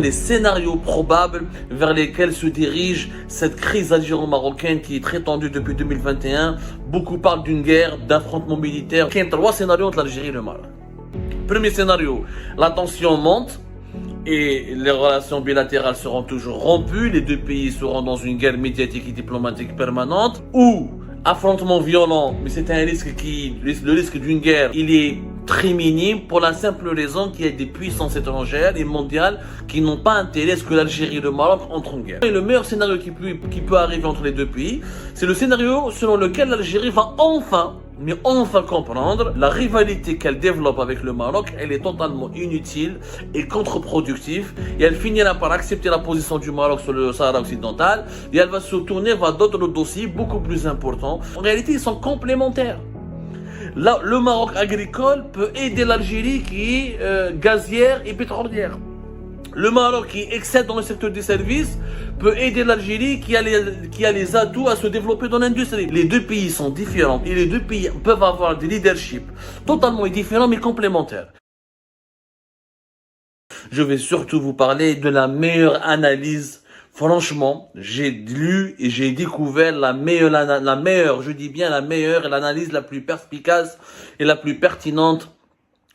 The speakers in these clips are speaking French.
Les scénarios probables vers lesquels se dirige cette crise algéro-marocaine qui est très tendue depuis 2021. Beaucoup parlent d'une guerre, d'affrontements militaires. Il y a trois scénarios entre l'Algérie et le Maroc. Premier scénario, la tension monte et les relations bilatérales seront toujours rompues. Les deux pays seront dans une guerre médiatique et diplomatique permanente. Ou affrontement violent, mais c'est un risque le risque d'une guerre, il est très minime pour la simple raison qu'il y a des puissances étrangères et mondiales qui n'ont pas intérêt à ce que l'Algérie et le Maroc entrent en guerre. Et le meilleur scénario qui peut arriver entre les deux pays, c'est le scénario selon lequel l'Algérie va enfin comprendre la rivalité qu'elle développe avec le Maroc, elle est totalement inutile et contre-productive et elle finira par accepter la position du Maroc sur le Sahara occidental et elle va se tourner vers d'autres dossiers beaucoup plus importants. En réalité, ils sont complémentaires. Là, le Maroc agricole peut aider l'Algérie qui est gazière et pétrolière. Le Maroc qui excelle dans le secteur des services peut aider l'Algérie qui a les atouts à se développer dans l'industrie. Les deux pays sont différents et les deux pays peuvent avoir des leaderships totalement différents mais complémentaires. Je vais surtout vous parler de la meilleure analyse. Franchement, j'ai lu et j'ai découvert je dis bien la meilleure, l'analyse la plus perspicace et la plus pertinente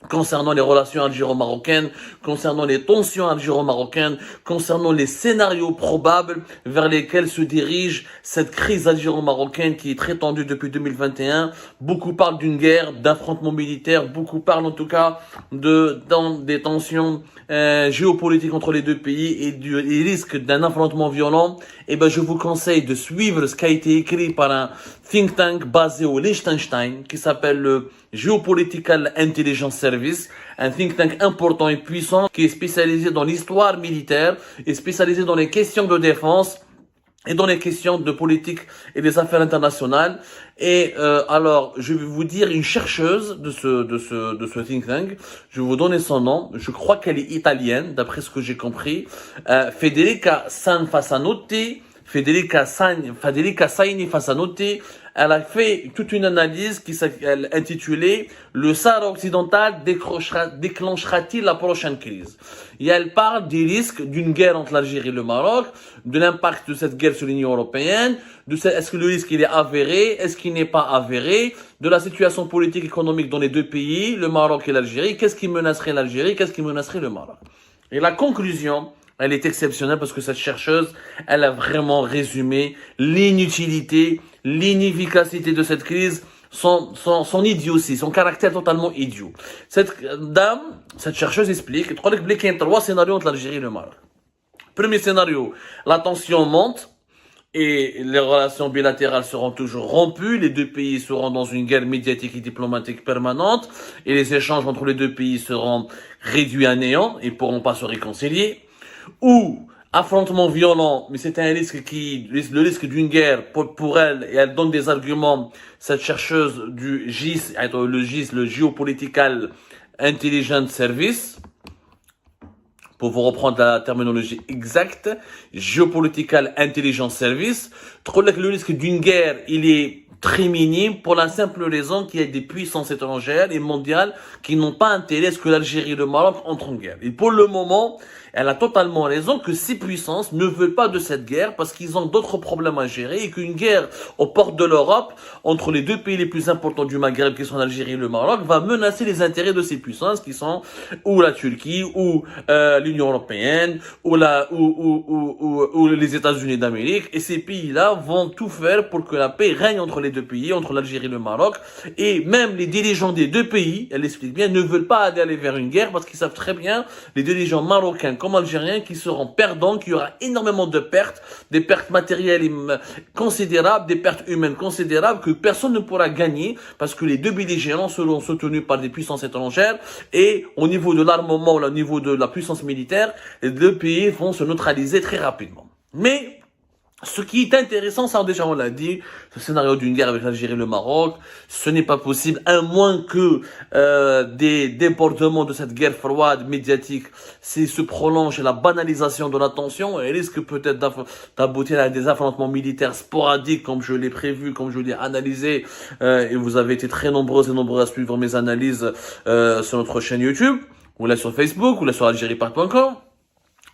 concernant les relations algéro-marocaines, concernant les tensions algéro-marocaines, concernant les scénarios probables vers lesquels se dirige cette crise algéro-marocaine qui est très tendue depuis 2021. Beaucoup parlent d'une guerre, d'affrontements militaires, beaucoup parlent en tout cas des tensions géopolitiques entre les deux pays et du risque d'un affrontement violent. Et ben, je vous conseille de suivre ce qui a été écrit par un think tank basé au Liechtenstein qui s'appelle le Geopolitical Intelligence Service, un think tank important et puissant qui est spécialisé dans l'histoire militaire et spécialisé dans les questions de défense et dans les questions de politique et des affaires internationales. Et alors, je vais vous dire une chercheuse de ce think tank. Je vais vous donner son nom. Je crois qu'elle est italienne, d'après ce que j'ai compris. Federica Sanfasanotti. Federica Saini Fasanotti, elle a fait toute une analyse qui s'est intitulée « Le Sahara occidental déclenchera-t-il la prochaine crise ?» Et elle parle des risques d'une guerre entre l'Algérie et le Maroc, de l'impact de cette guerre sur l'Union européenne, est-ce que le risque il est avéré, est-ce qu'il n'est pas avéré, de la situation politique et économique dans les deux pays, le Maroc et l'Algérie, qu'est-ce qui menacerait l'Algérie, qu'est-ce qui menacerait le Maroc. Et la conclusion, elle est exceptionnelle parce que cette chercheuse, elle a vraiment résumé l'inutilité, l'inefficacité de cette crise, son idiotie, son caractère totalement idiot. Cette chercheuse explique qu'il y a trois scénarios entre l'Algérie et le Maroc. Premier scénario, la tension monte et les relations bilatérales seront toujours rompues. Les deux pays seront dans une guerre médiatique et diplomatique permanente et les échanges entre les deux pays seront réduits à néant et ne pourront pas se réconcilier. Ou affrontement violent, mais c'est un risque le risque d'une guerre pour elle, et elle donne des arguments, cette chercheuse du GIS, le Geopolitical Intelligence Service, pour vous reprendre la terminologie exacte, Geopolitical Intelligence Service, le risque d'une guerre, il est très minime pour la simple raison qu'il y a des puissances étrangères et mondiales qui n'ont pas intérêt à ce que l'Algérie et le Maroc entrent en guerre. Et pour le moment, elle a totalement raison que ces puissances ne veulent pas de cette guerre parce qu'ils ont d'autres problèmes à gérer et qu'une guerre aux portes de l'Europe entre les deux pays les plus importants du Maghreb qui sont l'Algérie et le Maroc va menacer les intérêts de ces puissances qui sont ou la Turquie ou l'Union européenne ou les États-Unis d'Amérique, et ces pays-là vont tout faire pour que la paix règne entre les deux pays, entre l'Algérie et le Maroc, et même les dirigeants des deux pays, elle explique bien, ne veulent pas aller vers une guerre parce qu'ils savent très bien, les dirigeants marocains comme algériens, qui seront perdants, qu'il y aura énormément de pertes, des pertes matérielles considérables, des pertes humaines considérables, que personne ne pourra gagner parce que les deux belligérants seront soutenus par des puissances étrangères et au niveau de l'armement, au niveau de la puissance militaire, les deux pays vont se neutraliser très rapidement. Mais ce qui est intéressant, ça déjà on l'a dit, ce scénario d'une guerre avec l'Algérie et le Maroc, ce n'est pas possible, à moins que des débordements de cette guerre froide médiatique se prolongent et la banalisation de la tension, et risque peut-être d'aboutir à des affrontements militaires sporadiques, comme je l'ai prévu, comme je l'ai analysé, et vous avez été très nombreux et nombreux à suivre mes analyses sur notre chaîne YouTube, ou là sur Facebook, ou là sur algériepart.com.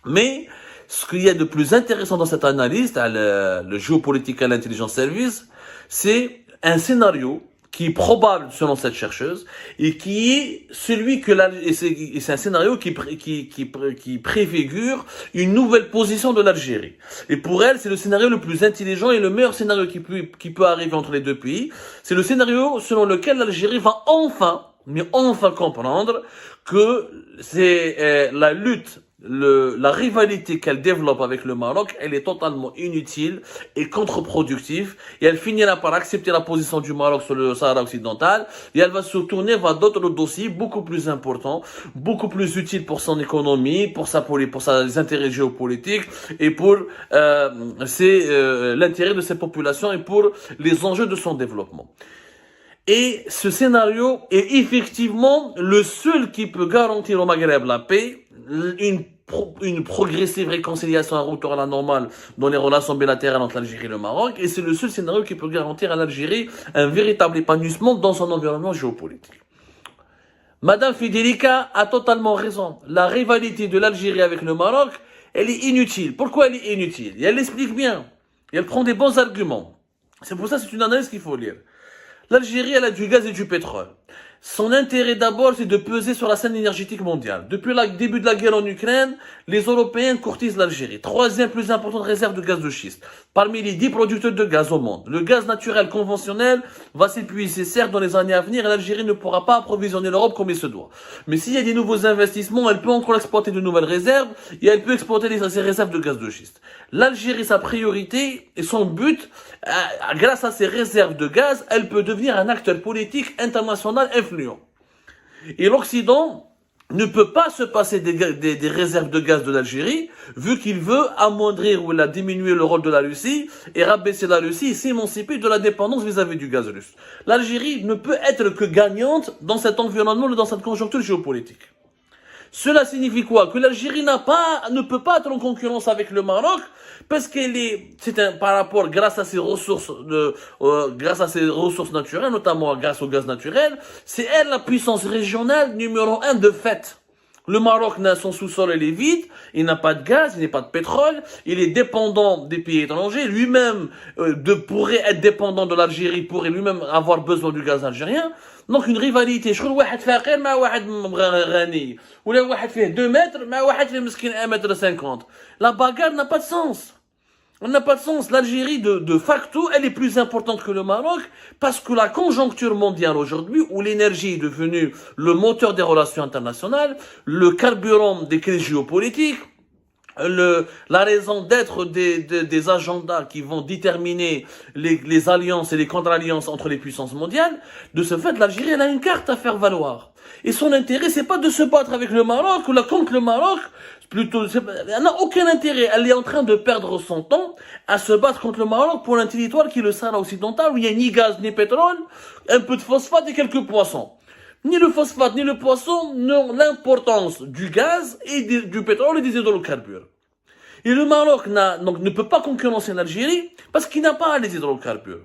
Mais ce qu'il y a de plus intéressant dans cette analyse, le Geopolitical Intelligence Service, c'est un scénario qui est probable selon cette chercheuse et qui est celui que c'est un scénario qui préfigure une nouvelle position de l'Algérie. Et pour elle, c'est le scénario le plus intelligent et le meilleur scénario qui peut arriver entre les deux pays. C'est le scénario selon lequel l'Algérie va enfin comprendre que c'est la lutte, la rivalité qu'elle développe avec le Maroc, elle est totalement inutile et contre-productive, et elle finira par accepter la position du Maroc sur le Sahara occidental, et elle va se tourner vers d'autres dossiers beaucoup plus importants, beaucoup plus utiles pour son économie, pour ses intérêts géopolitiques, et pour l'intérêt de ses populations et pour les enjeux de son développement. Et ce scénario est effectivement le seul qui peut garantir au Maghreb la paix, une progressive réconciliation, un retour à la normale dans les relations bilatérales entre l'Algérie et le Maroc, et c'est le seul scénario qui peut garantir à l'Algérie un véritable épanouissement dans son environnement géopolitique. Madame Federica a totalement raison. La rivalité de l'Algérie avec le Maroc, elle est inutile. Pourquoi elle est inutile? Et elle l'explique bien. Et elle prend des bons arguments. C'est pour ça que c'est une analyse qu'il faut lire. L'Algérie, elle a du gaz et du pétrole. Son intérêt d'abord, c'est de peser sur la scène énergétique mondiale. Depuis le début de la guerre en Ukraine, les Européens courtisent l'Algérie. Troisième plus importante réserve de gaz de schiste. Parmi les 10 producteurs de gaz au monde. Le gaz naturel conventionnel va s'épuiser certes dans les années à venir et l'Algérie ne pourra pas approvisionner l'Europe comme il se doit. Mais s'il y a des nouveaux investissements, elle peut encore exploiter de nouvelles réserves et elle peut exploiter ces réserves de gaz de schiste. L'Algérie, sa priorité et son but, grâce à ces réserves de gaz, elle peut devenir un acteur politique international influent. Et l'Occident ne peut pas se passer des réserves de gaz de l'Algérie, vu qu'il veut amoindrir ou diminuer le rôle de la Russie et rabaisser la Russie et s'émanciper de la dépendance vis-à-vis du gaz russe. L'Algérie ne peut être que gagnante dans cet environnement, dans cette conjoncture géopolitique. Cela signifie quoi? Que l'Algérie ne peut pas être en concurrence avec le Maroc, parce par rapport, grâce à ses ressources naturelles, notamment grâce au gaz naturel, c'est elle la puissance régionale numéro 1 de fait. Le Maroc son sous-sol, il est vide, il n'a pas de gaz, il n'a pas de pétrole, il est dépendant des pays étrangers, lui-même pourrait être dépendant de l'Algérie, pourrait lui-même avoir besoin du gaz algérien. Donc une rivalité, شغل واحد فقير مع واحد غني ولا واحد فيه 2 mètres مع واحد فيه مسكين 1,50 m. La bagarre n'a pas de sens. Elle n'a pas de sens. L'Algérie, de facto, elle est plus importante que le Maroc parce que la conjoncture mondiale aujourd'hui, où l'énergie est devenue le moteur des relations internationales, le carburant des crises géopolitiques, la raison d'être des agendas qui vont déterminer les alliances et les contre-alliances entre les puissances mondiales, de ce fait, l'Algérie, elle a une carte à faire valoir. Et son intérêt, c'est pas de se battre avec le Maroc ou contre le Maroc, plutôt, elle n'a aucun intérêt. Elle est en train de perdre son temps à se battre contre le Maroc pour un territoire qui est le Sahara occidental où il n'y a ni gaz ni pétrole, un peu de phosphate et quelques poissons. Ni le phosphate ni le poisson n'ont l'importance du gaz et du pétrole et des hydrocarbures. Et le Maroc ne peut pas concurrencer l'Algérie parce qu'il n'a pas les hydrocarbures.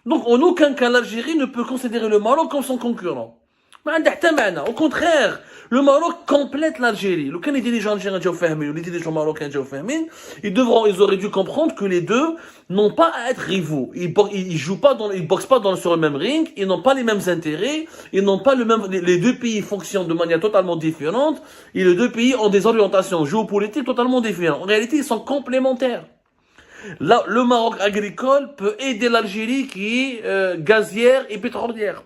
Donc en aucun cas l'Algérie ne peut considérer le Maroc comme son concurrent. Au contraire, le Maroc complète l'Algérie. Les dirigeants algériens les dirigeants marocains ils auraient dû comprendre que les deux n'ont pas à être rivaux. Ils boxent pas sur le même ring, ils n'ont pas les mêmes intérêts, les deux pays fonctionnent de manière totalement différente, et les deux pays ont des orientations géopolitiques totalement différentes. En réalité, ils sont complémentaires. Là, le Maroc agricole peut aider l'Algérie qui est gazière et pétrolière.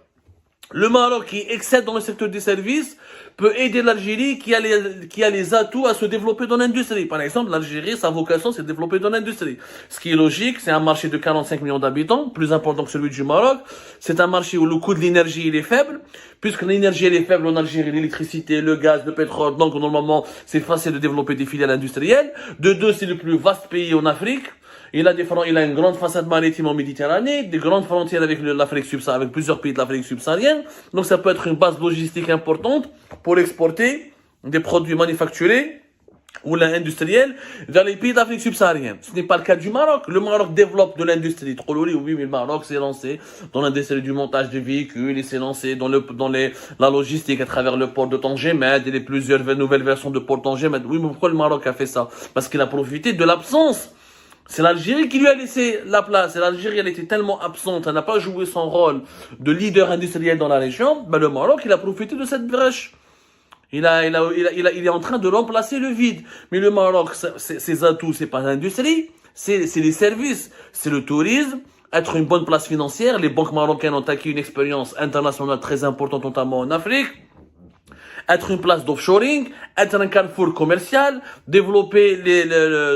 Le Maroc qui excelle dans le secteur des services peut aider l'Algérie qui a les atouts à se développer dans l'industrie. Par exemple, l'Algérie, sa vocation, c'est de développer dans l'industrie. Ce qui est logique, c'est un marché de 45 millions d'habitants, plus important que celui du Maroc. C'est un marché où le coût de l'énergie, il est faible. Puisque l'énergie, elle est faible en Algérie, l'électricité, le gaz, le pétrole. Donc, normalement, c'est facile de développer des filiales industrielles. De deux, c'est le plus vaste pays en Afrique. Il a une grande façade maritime en Méditerranée, des grandes frontières avec l'Afrique subsaharienne, avec plusieurs pays de l'Afrique subsaharienne. Donc ça peut être une base logistique importante pour exporter des produits manufacturés ou l'industriel dans les pays d'Afrique subsaharienne. Ce n'est pas le cas du Maroc. Le Maroc développe de l'industrie. Oui, mais le Maroc s'est lancé dans l'industrie du montage de véhicules, il s'est lancé dans la logistique à travers le port de Tangemed et les plusieurs nouvelles versions de port Tangemed. Oui, mais pourquoi le Maroc a fait ça? Parce qu'il a profité de l'absence. C'est l'Algérie qui lui a laissé la place. Et l'Algérie, elle était tellement absente, elle n'a pas joué son rôle de leader industriel dans la région. Ben, le Maroc, il a profité de cette brèche. Il est en train de remplacer le vide. Mais le Maroc, ses atouts, c'est pas l'industrie, c'est les services, c'est le tourisme, être une bonne place financière. Les banques marocaines ont acquis une expérience internationale très importante, notamment en Afrique. Être une place d'offshoring, être un carrefour commercial, développer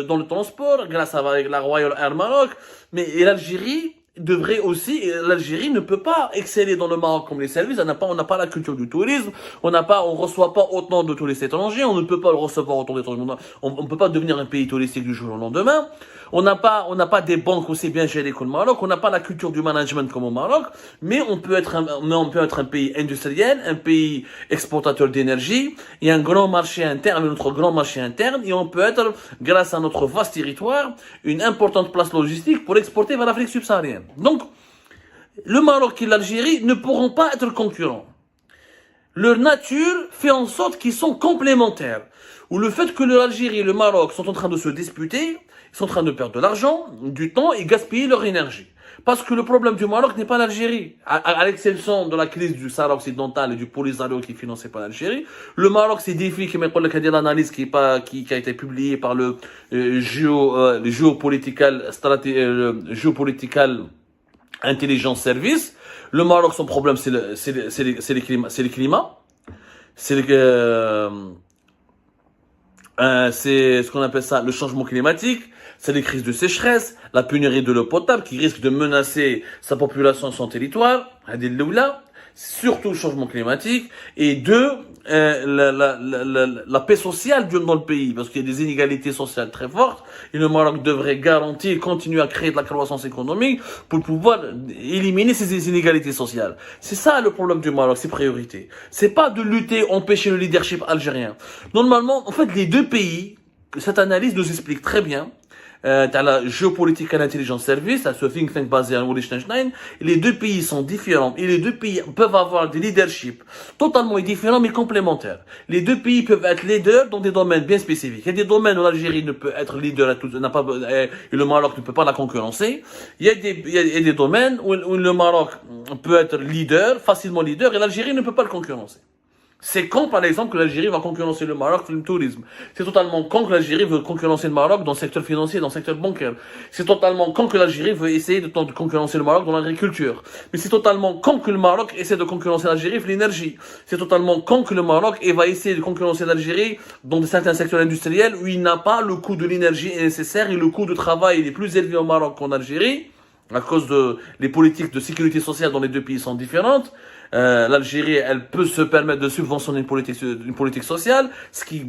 dans le transport grâce à la Royal Air Maroc. Mais l'Algérie devrait aussi, l'Algérie ne peut pas exceller dans le Maroc comme les services. On n'a pas la culture du tourisme, on reçoit pas autant de touristes étrangers, on ne peut pas le recevoir autant d'étrangers. On peut pas devenir un pays touristique du jour au lendemain. On n'a pas des banques aussi bien gérées que le Maroc, on n'a pas la culture du management comme au Maroc, mais on peut être un pays industriel, un pays exportateur d'énergie, il y a un grand marché interne, notre grand marché interne, et on peut être, grâce à notre vaste territoire, une importante place logistique pour exporter vers l'Afrique subsaharienne. Donc, le Maroc et l'Algérie ne pourront pas être concurrents. Leur nature fait en sorte qu'ils sont complémentaires. Ou le fait que l'Algérie et le Maroc sont en train de se disputer, ils sont en train de perdre de l'argent, du temps et gaspiller leur énergie. Parce que le problème du Maroc n'est pas l'Algérie. À l'exception de la crise du Sahara occidental et du Polisario qui est financé par l'Algérie, le Maroc, c'est des défis qui mettent l'analyse qui a été publiée par le Geopolitical Intelligence Service. Le Maroc, son problème, c'est le climat. C'est ce qu'on appelle ça, le changement climatique. C'est les crises de sécheresse, la pénurie de l'eau potable qui risque de menacer sa population et son territoire. Surtout le changement climatique. Et deux, la paix sociale dans le pays, parce qu'il y a des inégalités sociales très fortes. Et le Maroc devrait garantir et continuer à créer de la croissance économique pour pouvoir éliminer ces inégalités sociales. C'est ça le problème du Maroc, ses priorités. C'est pas de lutter, empêcher le leadership algérien. Normalement, en fait, les deux pays, cette analyse nous explique très bien. T'as la Geopolitical Intelligence Service, t'as ce think tank basé à Liechtenstein. Les deux pays sont différents et les deux pays peuvent avoir des leaderships totalement différents mais complémentaires. Les deux pays peuvent être leaders dans des domaines bien spécifiques. Il y a des domaines où l'Algérie ne peut être leader et le Maroc ne peut pas la concurrencer. Il y a des domaines où le Maroc peut être leader, facilement leader, et l'Algérie ne peut pas le concurrencer. C'est con, par exemple, que l'Algérie va concurrencer le Maroc dans le tourisme. C'est totalement con que l'Algérie veut concurrencer le Maroc dans le secteur financier, dans le secteur bancaire. C'est totalement con que l'Algérie veut essayer de concurrencer le Maroc dans l'agriculture. Mais c'est totalement con que le Maroc essaie de concurrencer l'Algérie dans l'énergie. C'est totalement con que le Maroc va essayer de concurrencer l'Algérie dans certains secteurs industriels où il n'a pas le coût de l'énergie nécessaire et le coût de travail est plus élevé au Maroc qu'en Algérie, à cause de les politiques de sécurité sociale dans les deux pays sont différentes. L'Algérie, elle peut se permettre de subventionner une politique sociale, ce qui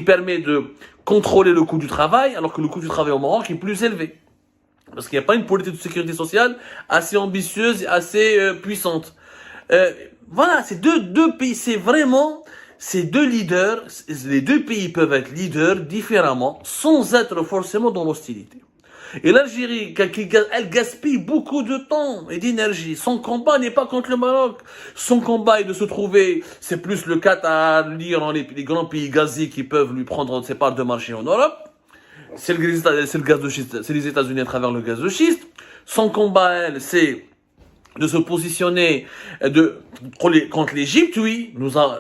permet de contrôler le coût du travail, alors que le coût du travail au Maroc est plus élevé. Parce qu'il n'y a pas une politique de sécurité sociale assez ambitieuse et assez puissante. Voilà, ces deux pays, c'est vraiment ces deux leaders, les deux pays peuvent être leaders différemment, sans être forcément dans l'hostilité. Et l'Algérie, elle gaspille beaucoup de temps et d'énergie. Son combat n'est pas contre le Maroc. Son combat est de se trouver, c'est plus le Qatar, l'Iran, les grands pays gaziers qui peuvent lui prendre ses parts de marché en Europe. C'est le gaz de schiste, c'est les États-Unis à travers le gaz de schiste. Son combat, elle, c'est de se positionner contre l'Égypte, oui.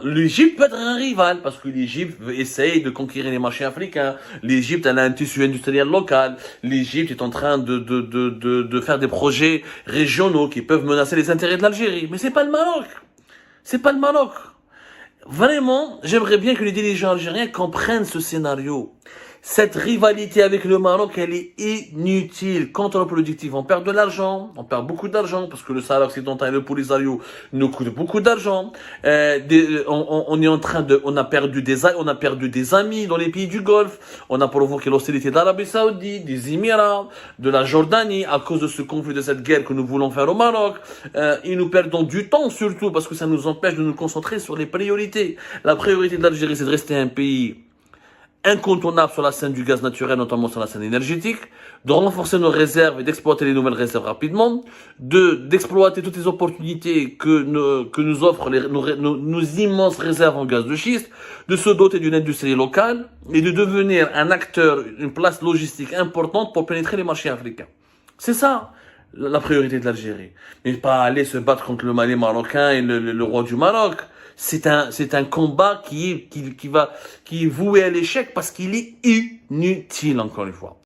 L'Égypte peut être un rival parce que l'Égypte essaye de conquérir les marchés africains. L'Égypte, elle a un tissu industriel local. L'Égypte est en train de faire des projets régionaux qui peuvent menacer les intérêts de l'Algérie. Mais c'est pas le Maroc. C'est pas le Maroc. Vraiment, j'aimerais bien que les dirigeants algériens comprennent ce scénario. Cette rivalité avec le Maroc, elle est inutile, contre-productive. On perd de l'argent, on perd beaucoup d'argent, parce que le Sahara occidental et le Polisario nous coûtent beaucoup d'argent. On a perdu des amis dans les pays du Golfe. On a provoqué l'hostilité d'Arabie Saoudite, des Émirats, de la Jordanie, à cause de ce conflit, de cette guerre que nous voulons faire au Maroc. Et nous perdons du temps, surtout, parce que ça nous empêche de nous concentrer sur les priorités. La priorité de l'Algérie, c'est de rester un pays incontournable sur la scène du gaz naturel, notamment sur la scène énergétique, de renforcer nos réserves et d'exploiter les nouvelles réserves rapidement, d'exploiter toutes les opportunités que nous offrent nos immenses réserves en gaz de schiste, de se doter d'une industrie locale et de devenir un acteur, une place logistique importante pour pénétrer les marchés africains. C'est ça la priorité de l'Algérie. Mais pas aller se battre contre le Mali marocain et le roi du Maroc. C'est un combat qui est voué à l'échec parce qu'il est inutile, encore une fois.